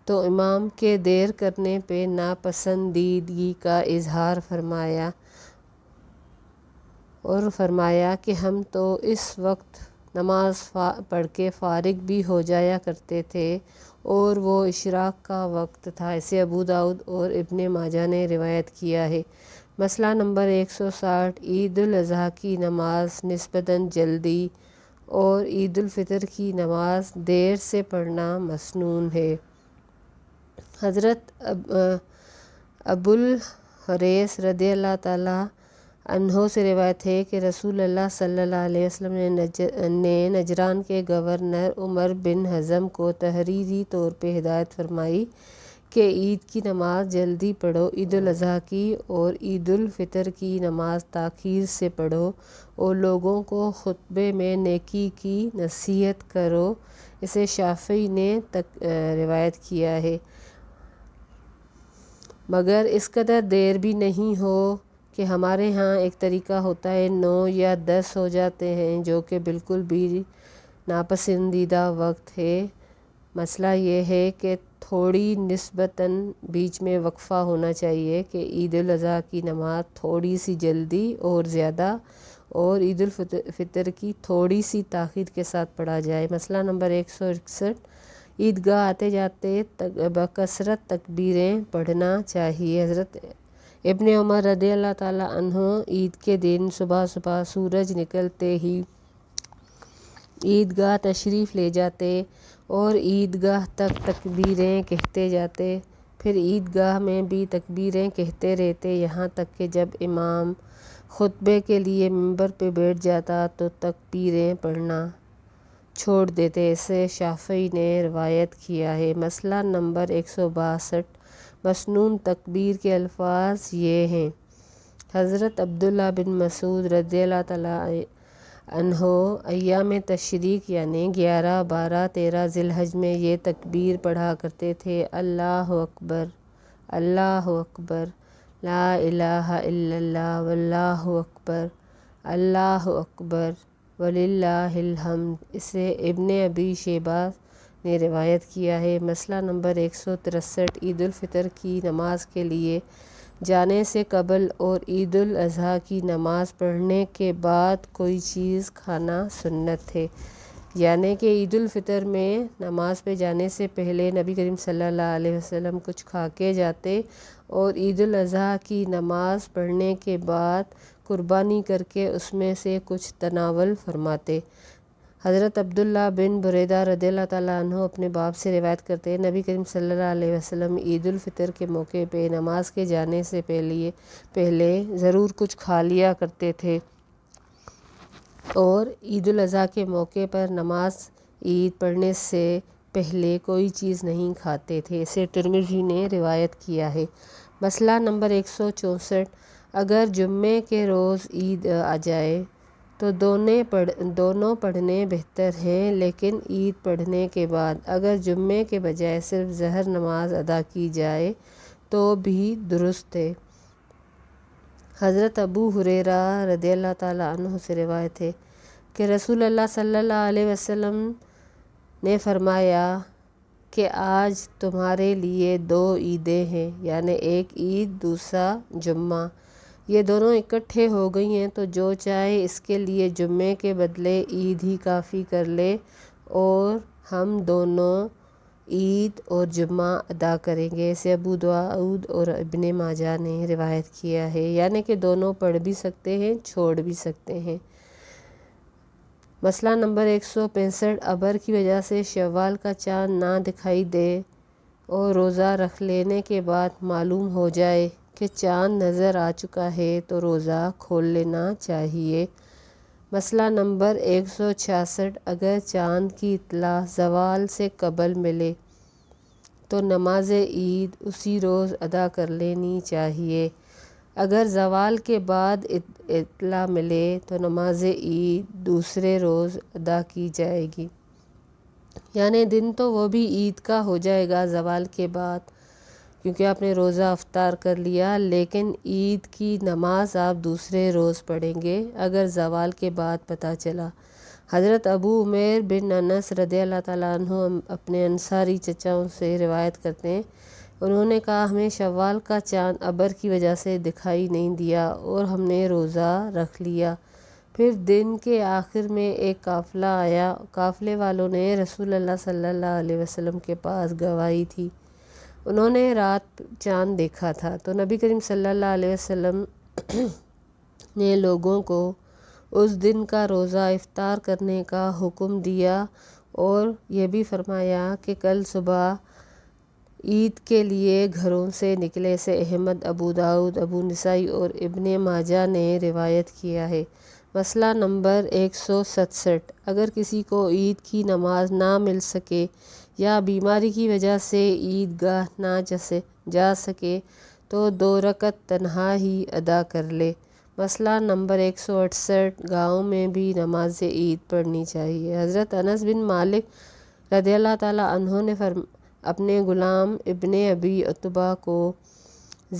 تو امام کے دیر کرنے پہ ناپسندیدگی کا اظہار فرمایا اور فرمایا کہ ہم تو اس وقت نماز پڑھ کے فارغ بھی ہو جایا کرتے تھے اور وہ اشراق کا وقت تھا۔ اسے ابو داؤد اور ابن ماجہ نے روایت کیا ہے۔ مسئلہ نمبر 160، عید الاضحیٰ کی نماز نسبتاً جلدی اور عید الفطر کی نماز دیر سے پڑھنا مسنون ہے۔ حضرت ابوالحریث رضی اللہ تعالیٰ عنہ سے روایت ہے کہ رسول اللہ صلی اللہ علیہ وسلم نے نجران کے گورنر عمر بن حزم کو تحریری طور پہ ہدایت فرمائی کہ عید کی نماز جلدی پڑھو، عید الاضحیٰ کی اور عید الفطر کی نماز تاخیر سے پڑھو اور لوگوں کو خطبے میں نیکی کی نصیحت کرو۔ اسے شافعی نے روایت کیا ہے، مگر اس قدر دیر بھی نہیں ہو کہ ہمارے ہاں ایک طریقہ ہوتا ہے 9 یا 10 ہو جاتے ہیں، جو کہ بالکل بھی ناپسندیدہ وقت ہے۔ مسئلہ یہ ہے کہ تھوڑی نسبتاً بیچ میں وقفہ ہونا چاہیے کہ عید الاضحیٰ کی نماز تھوڑی سی جلدی اور زیادہ اور عید الفطر کی تھوڑی سی تاخیر کے ساتھ پڑھا جائے۔ مسئلہ نمبر 161، عیدگاہ آتے جاتے بکثرت تکبیریں پڑھنا چاہیے۔ حضرت ابن عمر رضی اللہ تعالیٰ عنہ عید کے دن صبح صبح سورج نکلتے ہی عیدگاہ تشریف لے جاتے اور عیدگاہ تک تکبیریں کہتے جاتے، پھر عیدگاہ میں بھی تکبیریں کہتے رہتے، یہاں تک کہ جب امام خطبے کے لیے ممبر پہ بیٹھ جاتا تو تکبیریں پڑھنا چھوڑ دیتے۔ اسے شافعی نے روایت کیا ہے۔ مسئلہ نمبر 162، مسنون تکبیر کے الفاظ یہ ہیں۔ حضرت عبداللہ بن مسعود رضی اللہ تعالیٰ عنہ ایام تشریق یعنی 11، 12، 13 ذی الحجہ میں یہ تکبیر پڑھا کرتے تھے، اللہ اکبر، اللہ اکبر، لا الہ الا اللہ، واللہ اکبر، اللہ اکبر، وللہ الحمد۔ اسے ابن ابی شیبہ نے روایت کیا ہے۔ مسئلہ نمبر 163، عید الفطر کی نماز کے لیے جانے سے قبل اور عید الاضحیٰ کی نماز پڑھنے کے بعد کوئی چیز کھانا سنت ہے، یعنی کہ عید الفطر میں نماز پہ جانے سے پہلے نبی کریم صلی اللہ علیہ وسلم کچھ کھا کے جاتے اور عید الاضحیٰ کی نماز پڑھنے کے بعد قربانی کر کے اس میں سے کچھ تناول فرماتے۔ حضرت عبداللہ بن بریدہ رضی اللہ تعالیٰ عنہ اپنے باپ سے روایت کرتے ہیں، نبی کریم صلی اللہ علیہ وسلم عید الفطر کے موقع پہ نماز کے جانے سے پہلے ضرور کچھ کھا لیا کرتے تھے اور عید الاضحیٰ کے موقع پر نماز عید پڑھنے سے پہلے کوئی چیز نہیں کھاتے تھے۔ اسے ترمذی نے روایت کیا ہے۔ مسئلہ نمبر 164۔ اگر جمعے کے روز عید آ جائے تو دونوں پڑھنے بہتر ہیں، لیکن عید پڑھنے کے بعد اگر جمعے کے بجائے صرف ظہر نماز ادا کی جائے تو بھی درست ہے۔ حضرت ابو ہریرہ رضی اللہ تعالیٰ عنہ سے روایت ہے کہ رسول اللہ صلی اللہ علیہ وسلم نے فرمایا کہ آج تمہارے لیے 2 عیدیں ہیں، یعنی ایک عید دوسرا جمعہ، یہ دونوں اکٹھے ہو گئی ہیں تو جو چاہے اس کے لیے جمعے کے بدلے عید ہی کافی کر لے، اور ہم دونوں عید اور جمعہ ادا کریں گے۔ اسے ابو داؤد اور ابن ماجہ نے روایت کیا ہے، یعنی کہ دونوں پڑھ بھی سکتے ہیں، چھوڑ بھی سکتے ہیں۔ مسئلہ نمبر 165۔ ابر کی وجہ سے شوال کا چاند نہ دکھائی دے اور روزہ رکھ لینے کے بعد معلوم ہو جائے کہ چاند نظر آ چکا ہے تو روزہ کھول لینا چاہیے۔ مسئلہ نمبر 166۔ اگر چاند کی اطلاع زوال سے قبل ملے تو نماز عید اسی روز ادا کر لینی چاہیے، اگر زوال کے بعد اطلاع ملے تو نماز عید دوسرے روز ادا کی جائے گی، یعنی دن تو وہ بھی عید کا ہو جائے گا زوال کے بعد، کیونکہ آپ نے روزہ افطار کر لیا، لیکن عید کی نماز آپ دوسرے روز پڑھیں گے اگر زوال کے بعد پتہ چلا۔ حضرت ابو عمیر بن انس رضی اللہ تعالیٰ عنہ اپنے انصاری چچاؤں سے روایت کرتے ہیں، انہوں نے کہا ہمیں شوال کا چاند ابر کی وجہ سے دکھائی نہیں دیا اور ہم نے روزہ رکھ لیا۔ پھر دن کے آخر میں ایک قافلہ آیا، قافلے والوں نے رسول اللہ صلی اللہ علیہ وسلم کے پاس گواہی تھی، انہوں نے رات چاند دیکھا تھا، تو نبی کریم صلی اللہ علیہ وسلم نے لوگوں کو اس دن کا روزہ افطار کرنے کا حکم دیا اور یہ بھی فرمایا کہ کل صبح عید کے لیے گھروں سے نکلے۔ سے احمد، ابو داؤد، ابو نسائی اور ابن ماجہ نے روایت کیا ہے۔ مسئلہ نمبر 167۔ اگر کسی کو عید کی نماز نہ مل سکے یا بیماری کی وجہ سے عید گاہ نہ جا سکے تو 2 رکعت تنہا ہی ادا کر لے۔ مسئلہ نمبر 168۔ گاؤں میں بھی نماز عید پڑھنی چاہیے۔ حضرت انس بن مالک رضی اللہ تعالیٰ عنہ نے اپنے غلام ابن ابی عتبہ کو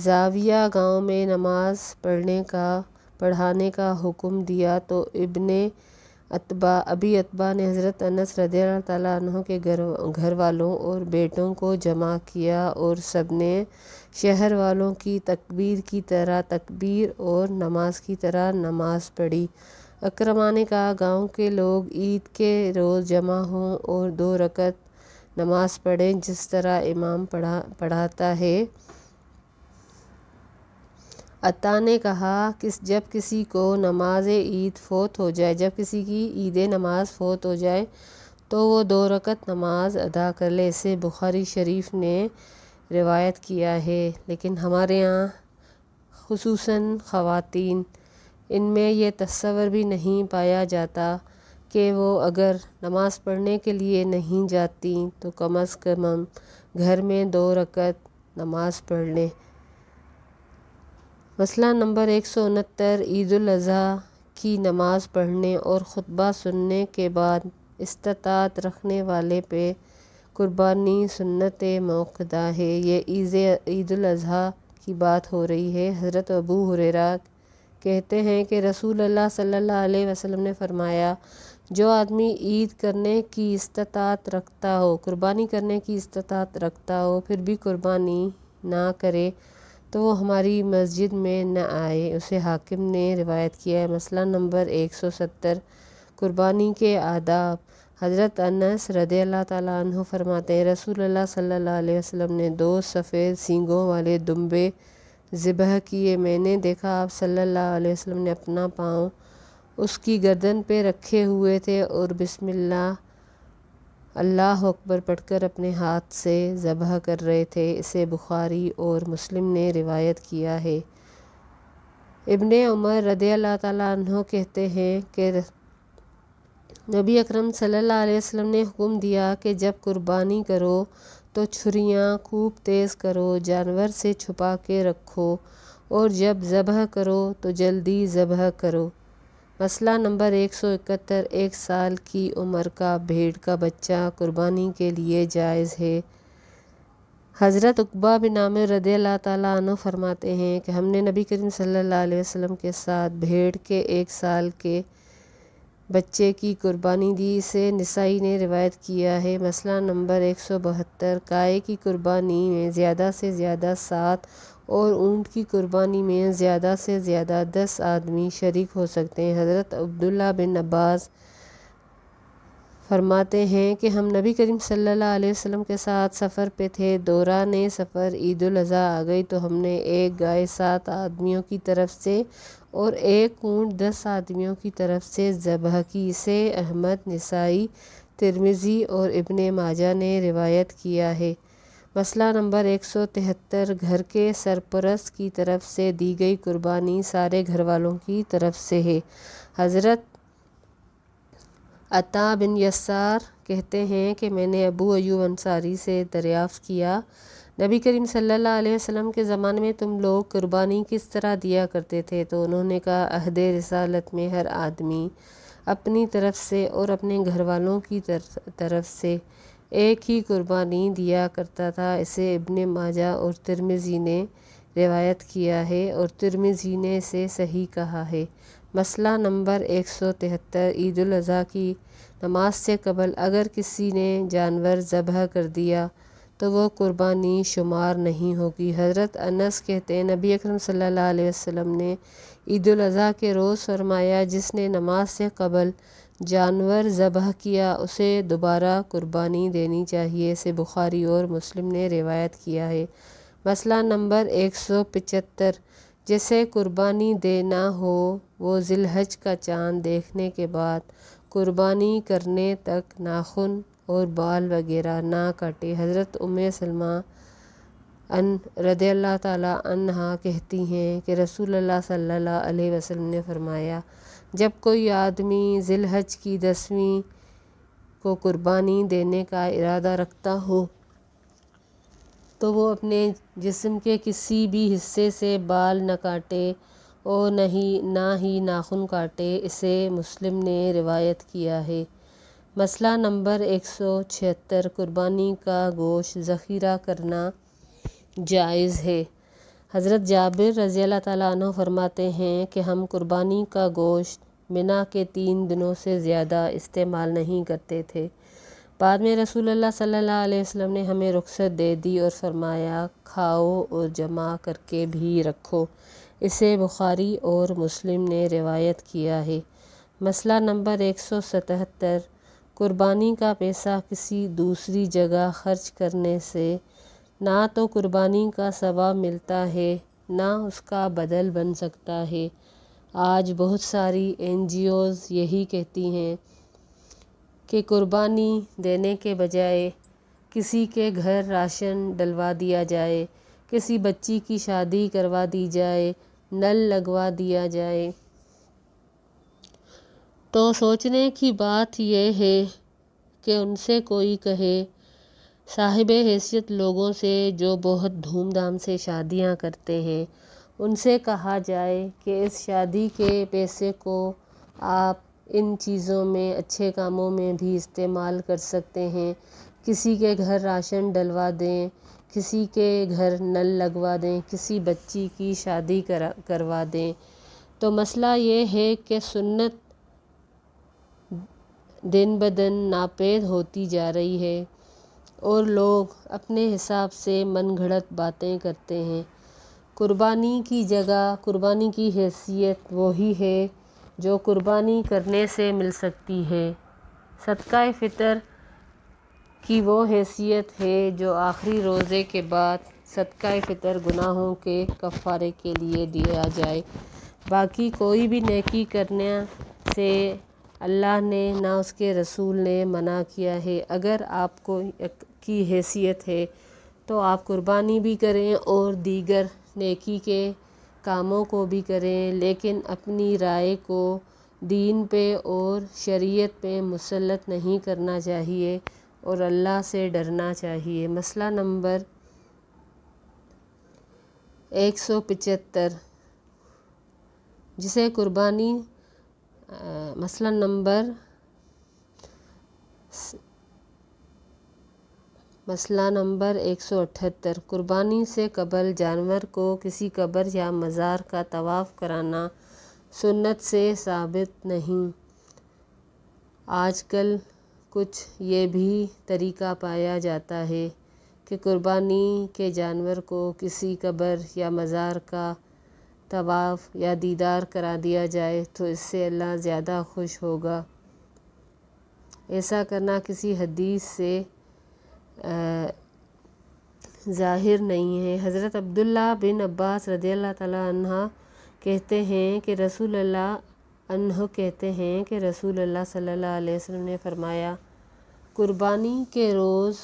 زاویہ گاؤں میں نماز پڑھانے کا حکم دیا تو ابی عتبہ نے حضرت انس رضی اللہ تعالیٰ عنہ کے گھر والوں اور بیٹوں کو جمع کیا اور سب نے شہر والوں کی تکبیر کی طرح تکبیر اور نماز کی طرح نماز پڑھی۔ اکرما نے کہا گاؤں کے لوگ عید کے روز جمع ہوں اور 2 رکعت نماز پڑھیں جس طرح امام پڑھاتا ہے۔ عطا نے کہا جب کسی کو نماز عید فوت ہو جائے، جب کسی کی عید نماز فوت ہو جائے تو وہ 2 رکعت نماز ادا کر لے۔ اسے بخاری شریف نے روایت کیا ہے، لیکن ہمارے ہاں خصوصاً خواتین، ان میں یہ تصور بھی نہیں پایا جاتا کہ وہ اگر نماز پڑھنے کے لیے نہیں جاتی تو کم از کم گھر میں 2 رکعت نماز پڑھ لیں۔ مسئلہ نمبر 169۔ عید الاضحیٰ کی نماز پڑھنے اور خطبہ سننے کے بعد استطاعت رکھنے والے پہ قربانی سنت موقدہ ہے۔ یہ عید الاضحیٰ کی بات ہو رہی ہے۔ حضرت ابو ہریرہ کہتے ہیں کہ رسول اللہ صلی اللہ علیہ وسلم نے فرمایا جو آدمی عید کرنے کی استطاعت رکھتا ہو، قربانی کرنے کی استطاعت رکھتا ہو، پھر بھی قربانی نہ کرے تو وہ ہماری مسجد میں نہ آئے، اسے حاکم نے روایت کیا ہے۔ مسئلہ نمبر 170۔ قربانی کے آداب۔ حضرت انس رضی اللہ تعالیٰ عنہ فرماتے ہیں رسول اللہ صلی اللہ علیہ وسلم نے 2 سفید سینگوں والے دمبے ذبح کیے، میں نے دیکھا آپ صلی اللہ علیہ وسلم نے اپنا پاؤں اس کی گردن پہ رکھے ہوئے تھے اور بسم اللہ اللہ اکبر پڑھ کر اپنے ہاتھ سے ذبح کر رہے تھے۔ اسے بخاری اور مسلم نے روایت کیا ہے۔ ابن عمر رضی اللہ تعالیٰ عنہ کہتے ہیں کہ نبی اکرم صلی اللہ علیہ وسلم نے حکم دیا کہ جب قربانی کرو تو چھریاں خوب تیز کرو، جانور سے چھپا کے رکھو، اور جب ذبح کرو تو جلدی ذبح کرو۔ مسئلہ نمبر 171۔ 1 سال کی عمر کا بھیڑ کا بچہ قربانی کے لیے جائز ہے۔ حضرت عقبہ بن عامر رضی اللہ تعالیٰ عنہ فرماتے ہیں کہ ہم نے نبی کریم صلی اللہ علیہ وسلم کے ساتھ بھیڑ کے 1 سال کے بچے کی قربانی دی۔ اسے نسائی نے روایت کیا ہے۔ مسئلہ نمبر 172۔ گائے کی قربانی میں زیادہ سے زیادہ 7 اور اونٹ کی قربانی میں زیادہ سے زیادہ 10 آدمی شریک ہو سکتے ہیں۔ حضرت عبداللہ بن عباس فرماتے ہیں کہ ہم نبی کریم صلی اللہ علیہ وسلم کے ساتھ سفر پہ تھے۔ دوران سفر عید الاضحیٰ آ گئی تو ہم نے ایک گائے 7 آدمیوں کی طرف سے اور ایک اونٹ 10 آدمیوں کی طرف سے ذبح کی۔ اسے احمد، نسائی، ترمذی اور ابن ماجہ نے روایت کیا ہے۔ مسئلہ نمبر 173۔ گھر کے سرپرست کی طرف سے دی گئی قربانی سارے گھر والوں کی طرف سے ہے۔ حضرت عطا بن یسار کہتے ہیں کہ میں نے ابو ایوب انصاری سے دریافت کیا، نبی کریم صلی اللہ علیہ وسلم کے زمانے میں تم لوگ قربانی کس طرح دیا کرتے تھے؟ تو انہوں نے کہا، عہد رسالت میں ہر آدمی اپنی طرف سے اور اپنے گھر والوں کی طرف سے ایک ہی قربانی دیا کرتا تھا۔ اسے ابن ماجہ اور ترمذی نے روایت کیا ہے اور ترمذی نے اسے صحیح کہا ہے۔ مسئلہ نمبر 173۔ عید الاضحیٰ کی نماز سے قبل اگر کسی نے جانور ذبح کر دیا تو وہ قربانی شمار نہیں ہوگی۔ حضرت انس کہتے ہیں، نبی اکرم صلی اللہ علیہ وسلم نے عید الاضحیٰ کے روز فرمایا، جس نے نماز سے قبل جانور ذبح کیا اسے دوبارہ قربانی دینی چاہیے۔ اسے بخاری اور مسلم نے روایت کیا ہے۔ مسئلہ نمبر 175۔ جسے قربانی دینا ہو وہ ذی الحج کا چاند دیکھنے کے بعد قربانی کرنے تک ناخن اور بال وغیرہ نہ کاٹے۔ حضرت ام سلمہ رضی اللہ تعالیٰ عنہا کہتی ہیں کہ رسول اللہ صلی اللہ علیہ وسلم نے فرمایا، جب کوئی آدمی ذی الحج کی 10ویں کو قربانی دینے کا ارادہ رکھتا ہو تو وہ اپنے جسم کے کسی بھی حصے سے بال نہ کاٹے اور نہ ہی ناخن کاٹے۔ اسے مسلم نے روایت کیا ہے۔ مسئلہ نمبر 176۔ قربانی کا گوشت ذخیرہ کرنا جائز ہے۔ حضرت جابر رضی اللہ تعالیٰ عنہ فرماتے ہیں کہ ہم قربانی کا گوشت منا کے 3 دنوں سے زیادہ استعمال نہیں کرتے تھے۔ بعد میں رسول اللہ صلی اللہ علیہ وسلم نے ہمیں رخصت دے دی اور فرمایا، کھاؤ اور جمع کر کے بھی رکھو۔ اسے بخاری اور مسلم نے روایت کیا ہے۔ مسئلہ نمبر 177۔ قربانی کا پیسہ کسی دوسری جگہ خرچ کرنے سے نہ تو قربانی کا ثواب ملتا ہے نہ اس کا بدل بن سکتا ہے۔ آج بہت ساری NGOs یہی کہتی ہیں کہ قربانی دینے کے بجائے کسی کے گھر راشن ڈلوا دیا جائے، کسی بچی کی شادی کروا دی جائے، نل لگوا دیا جائے۔ تو سوچنے کی بات یہ ہے کہ ان سے کوئی کہے، صاحب حیثیت لوگوں سے جو بہت دھوم دھام سے شادیاں کرتے ہیں، ان سے کہا جائے کہ اس شادی کے پیسے کو آپ ان چیزوں میں، اچھے کاموں میں بھی استعمال کر سکتے ہیں۔ کسی کے گھر راشن ڈلوا دیں، کسی کے گھر نل لگوا دیں، کسی بچی کی شادی کروا دیں۔ تو مسئلہ یہ ہے کہ سنت دن بدن ناپید ہوتی جا رہی ہے اور لوگ اپنے حساب سے من گھڑت باتیں کرتے ہیں۔ قربانی کی جگہ، قربانی کی حیثیت وہی ہے جو قربانی کرنے سے مل سکتی ہے۔ صدقہ فطر کی وہ حیثیت ہے جو آخری روزے کے بعد صدقہ فطر گناہوں کے کفارے کے لیے دیا جائے۔ باقی کوئی بھی نیکی کرنے سے اللہ نے نہ اس کے رسول نے منع کیا ہے۔ اگر آپ کو کی حیثیت ہے تو آپ قربانی بھی کریں اور دیگر نیکی کے کاموں کو بھی کریں، لیکن اپنی رائے کو دین پہ اور شریعت پہ مسلط نہیں کرنا چاہیے۔ اور اللہ سے ڈرنا چاہیے۔ مسئلہ نمبر 175 جسے قربانی مسئلہ نمبر 178 قربانی سے قبل جانور کو کسی قبر یا مزار کا طواف کرانا سنت سے ثابت نہیں۔ آج کل کچھ یہ بھی طریقہ پایا جاتا ہے کہ قربانی کے جانور کو کسی قبر یا مزار کا طواف یا دیدار کرا دیا جائے تو اس سے اللہ زیادہ خوش ہوگا۔ ایسا کرنا کسی حدیث سے ظاہر نہیں ہے۔ حضرت عبداللہ بن عباس رضی اللہ تعالیٰ عنہ کہتے ہیں کہ رسول اللہ صلی اللہ علیہ وسلم نے فرمایا، قربانی کے روز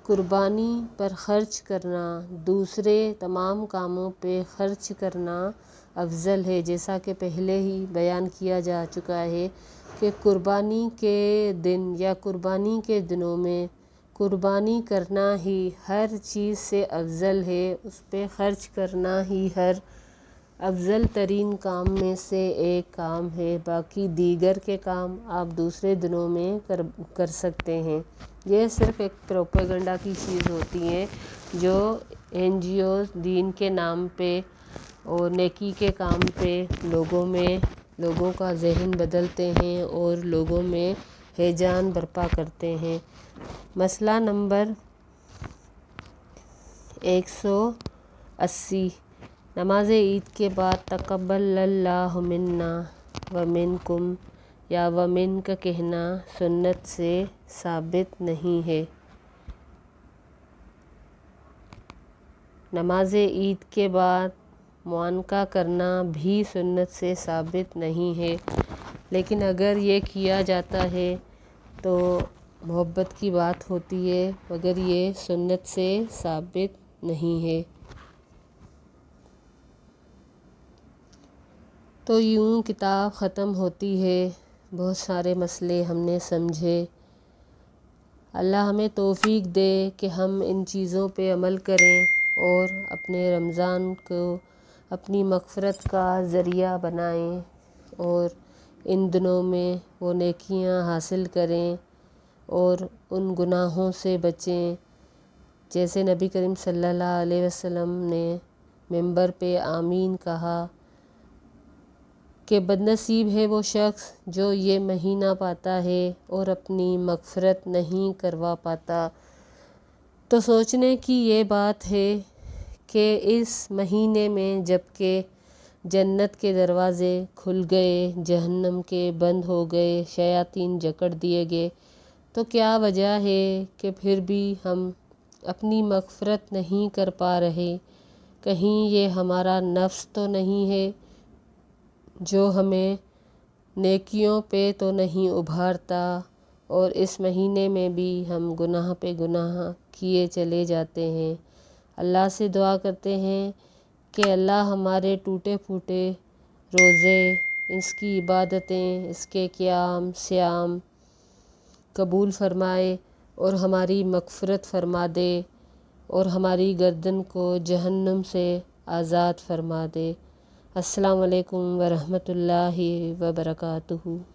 قربانی پر خرچ کرنا دوسرے تمام کاموں پہ خرچ کرنا افضل ہے۔ جیسا کہ پہلے ہی بیان کیا جا چکا ہے کہ قربانی کے دن یا قربانی کے دنوں میں قربانی کرنا ہی ہر چیز سے افضل ہے، اس پہ خرچ کرنا ہی ہر افضل ترین کام میں سے ایک کام ہے۔ باقی دیگر کے کام آپ دوسرے دنوں میں کر سکتے ہیں۔ یہ صرف ایک پروپیگنڈا کی چیز ہوتی ہے جو NGOs دین کے نام پہ اور نیکی کے کام پہ لوگوں کا ذہن بدلتے ہیں اور لوگوں میں ہیجان برپا کرتے ہیں۔ مسئلہ نمبر 180 نماز عید کے بعد تقبل اللہ منا ومنکم یا ومنک کہنا سنت سے ثابت نہیں ہے۔ نماز عید کے بعد معانقہ کرنا بھی سنت سے ثابت نہیں ہے، لیکن اگر یہ کیا جاتا ہے تو محبت کی بات ہوتی ہے، مگر یہ سنت سے ثابت نہیں ہے۔ تو یوں کتاب ختم ہوتی ہے۔ بہت سارے مسئلے ہم نے سمجھے۔ اللہ ہمیں توفیق دے کہ ہم ان چیزوں پہ عمل کریں اور اپنے رمضان کو اپنی مغفرت کا ذریعہ بنائیں اور ان دنوں میں وہ نیکیاں حاصل کریں اور ان گناہوں سے بچیں جیسے نبی کریم صلی اللہ علیہ وسلم نے منبر پہ آمین کہا کہ بدنصیب ہے وہ شخص جو یہ مہینہ پاتا ہے اور اپنی مغفرت نہیں کروا پاتا۔ تو سوچنے کی یہ بات ہے کہ اس مہینے میں جب کہ جنت کے دروازے کھل گئے، جہنم کے بند ہو گئے، شیاطین جکڑ دیے گئے، تو کیا وجہ ہے کہ پھر بھی ہم اپنی مغفرت نہیں کر پا رہے؟ کہیں یہ ہمارا نفس تو نہیں ہے جو ہمیں نیکیوں پہ تو نہیں ابھارتا اور اس مہینے میں بھی ہم گناہ پہ گناہ کیے چلے جاتے ہیں؟ اللہ سے دعا کرتے ہیں کہ اللہ ہمارے ٹوٹے پھوٹے روزے، اس کی عبادتیں، اس کے قیام صیام قبول فرمائے اور ہماری مغفرت فرما دے اور ہماری گردن کو جہنم سے آزاد فرما دے۔ السلام علیکم ورحمۃ اللہ وبرکاتہ۔